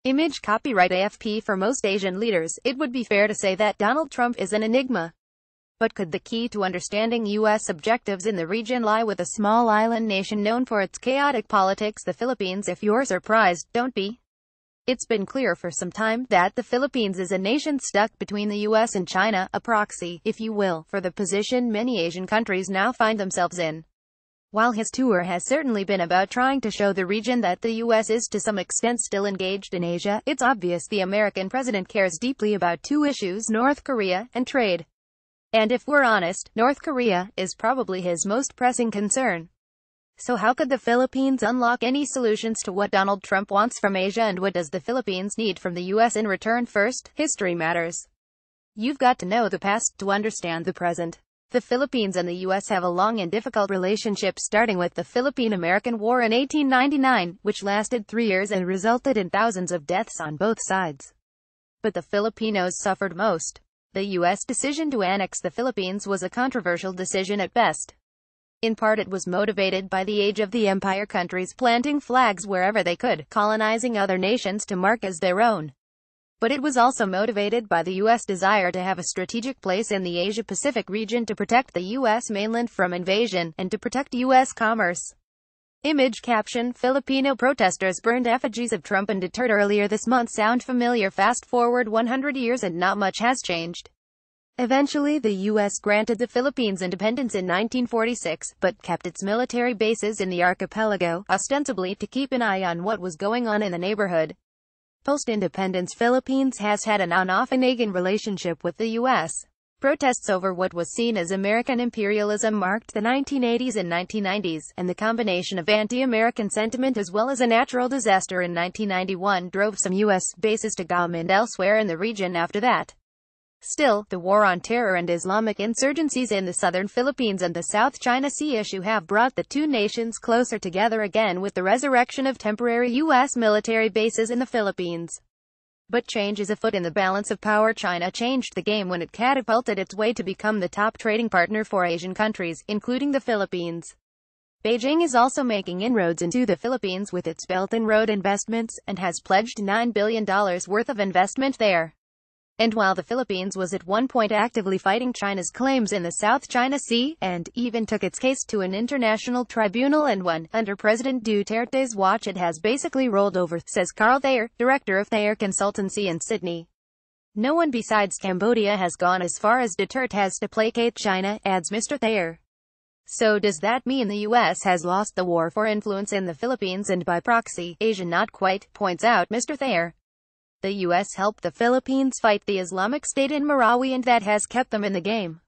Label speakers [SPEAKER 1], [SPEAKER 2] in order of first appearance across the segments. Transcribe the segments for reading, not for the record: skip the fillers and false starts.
[SPEAKER 1] Image copyright AFP. For most Asian leaders, it would be fair to say that Donald Trump is an enigma. But could the key to understanding U.S. objectives in the region lie with a small island nation known for its chaotic politics, the Philippines? If you're surprised, don't be. It's been clear for some time that the Philippines is a nation stuck between the U.S. and China, a proxy, if you will, for the position many Asian countries now find themselves in. While his tour has certainly been about trying to show the region that the U.S. is to some extent still engaged in Asia, it's obvious the American president cares deeply about two issues: North Korea and trade. And if we're honest, North Korea is probably his most pressing concern. So how could the Philippines unlock any solutions to what Donald Trump wants from Asia, and what does the Philippines need from the U.S. in return? First, history matters. You've got to know the past to understand the present. The Philippines and the U.S. have a long and difficult relationship, starting with the Philippine-American War in 1899, which lasted 3 years and resulted in thousands of deaths on both sides. But the Filipinos suffered most. The U.S. decision to annex the Philippines was a controversial decision at best. In part, it was motivated by the age of the empire, countries planting flags wherever they could, colonizing other nations to mark as their own. But it was also motivated by the U.S. desire to have a strategic place in the Asia-Pacific region, to protect the U.S. mainland from invasion, and to protect U.S. commerce. Image caption: Filipino protesters burned effigies of Trump and Duterte earlier this month. Sound familiar? Fast forward 100 years and not much has changed. Eventually, the U.S. granted the Philippines independence in 1946, but kept its military bases in the archipelago, ostensibly to keep an eye on what was going on in the neighborhood. Post-independence, Philippines has had an on-off and nagging relationship with the U.S. Protests over what was seen as American imperialism marked the 1980s and 1990s, and the combination of anti-American sentiment as well as a natural disaster in 1991 drove some U.S. bases to Guam and elsewhere in the region after that. Still, the war on terror and Islamic insurgencies in the southern Philippines and the South China Sea issue have brought the two nations closer together again, with the resurrection of temporary U.S. military bases in the Philippines. But change is afoot in the balance of power. China changed the game when it catapulted its way to become the top trading partner for Asian countries, including the Philippines. Beijing is also making inroads into the Philippines with its Belt and Road investments, and has pledged $9 billion worth of investment there. And while the Philippines was at one point actively fighting China's claims in the South China Sea, and even took its case to an international tribunal and won, under President Duterte's watch it has basically rolled over, says Carl Thayer, director of Thayer Consultancy in Sydney. No one besides Cambodia has gone as far as Duterte has to placate China, adds Mr. Thayer. So does that mean the U.S. has lost the war for influence in the Philippines and by proxy, Asia? Not quite, points out Mr. Thayer. The U.S. helped the Philippines fight the Islamic State in Marawi, and that has kept them in the game.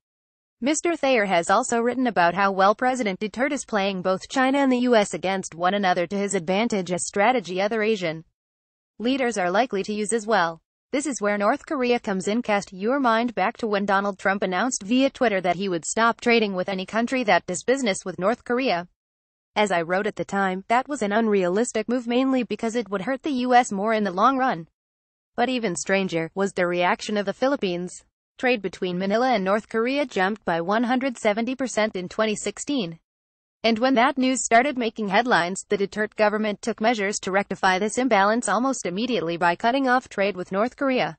[SPEAKER 1] Mr. Thayer has also written about how well President Duterte is playing both China and the U.S. against one another to his advantage, a strategy other Asian leaders are likely to use as well. This is where North Korea comes in. Cast your mind back to when Donald Trump announced via Twitter that he would stop trading with any country that does business with North Korea. As I wrote at the time, that was an unrealistic move, mainly because it would hurt the U.S. more in the long run. But even stranger was the reaction of the Philippines. Trade between Manila and North Korea jumped by 170% in 2016. And when that news started making headlines, the Duterte government took measures to rectify this imbalance almost immediately by cutting off trade with North Korea.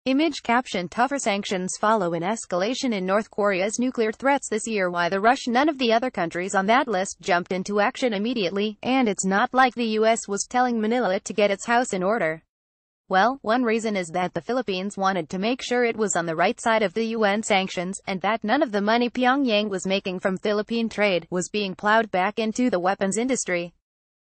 [SPEAKER 1] Image caption: Tougher sanctions follow an escalation in North Korea's nuclear threats this year. Why the rush? None of the other countries on that list jumped into action immediately, and it's not like the U.S. was telling Manila to get its house in order. Well, one reason is that the Philippines wanted to make sure it was on the right side of the UN sanctions, and that none of the money Pyongyang was making from Philippine trade was being plowed back into the weapons industry.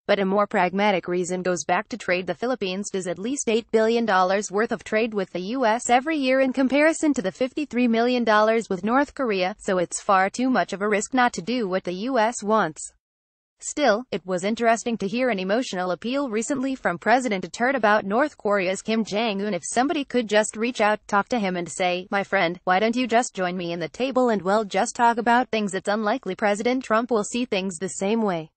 [SPEAKER 1] But a more pragmatic reason goes back to trade. The Philippines does at least $8 billion worth of trade with the U.S. every year in comparison to the $53 million with North Korea, so it's far too much of a risk not to do what the U.S. wants. Still, it was interesting to hear an emotional appeal recently from President Duterte about North Korea's Kim Jong-un. If somebody could just reach out, talk to him and say, "My friend, why don't you just join me in the table and we'll just talk about things," it's unlikely President Trump will see things the same way.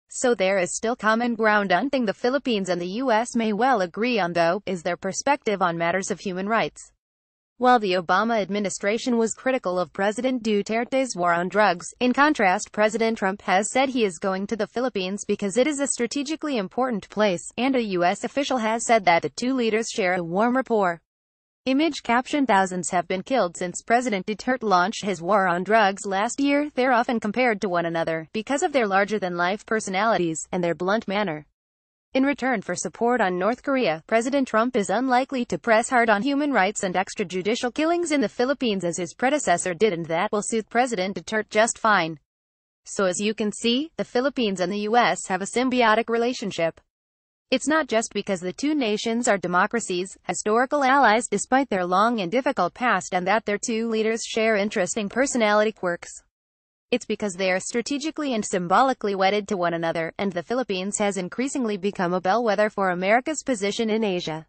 [SPEAKER 1] So there is still common ground. One thing the Philippines and the U.S. may well agree on, though, is their perspective on matters of human rights. While the Obama administration was critical of President Duterte's war on drugs, in contrast, President Trump has said he is going to the Philippines because it is a strategically important place, and a U.S. official has said that the two leaders share a warm rapport. Image caption: thousands have been killed since President Duterte launched his war on drugs last year. They're often compared to one another, because of their larger-than-life personalities, and their blunt manner. In return for support on North Korea, President Trump is unlikely to press hard on human rights and extrajudicial killings in the Philippines as his predecessor did, and that will suit President Duterte just fine. So as you can see, the Philippines and the U.S. have a symbiotic relationship. It's not just because the two nations are democracies, historical allies despite their long and difficult past, and that their two leaders share interesting personality quirks. It's because they are strategically and symbolically wedded to one another, and the Philippines has increasingly become a bellwether for America's position in Asia.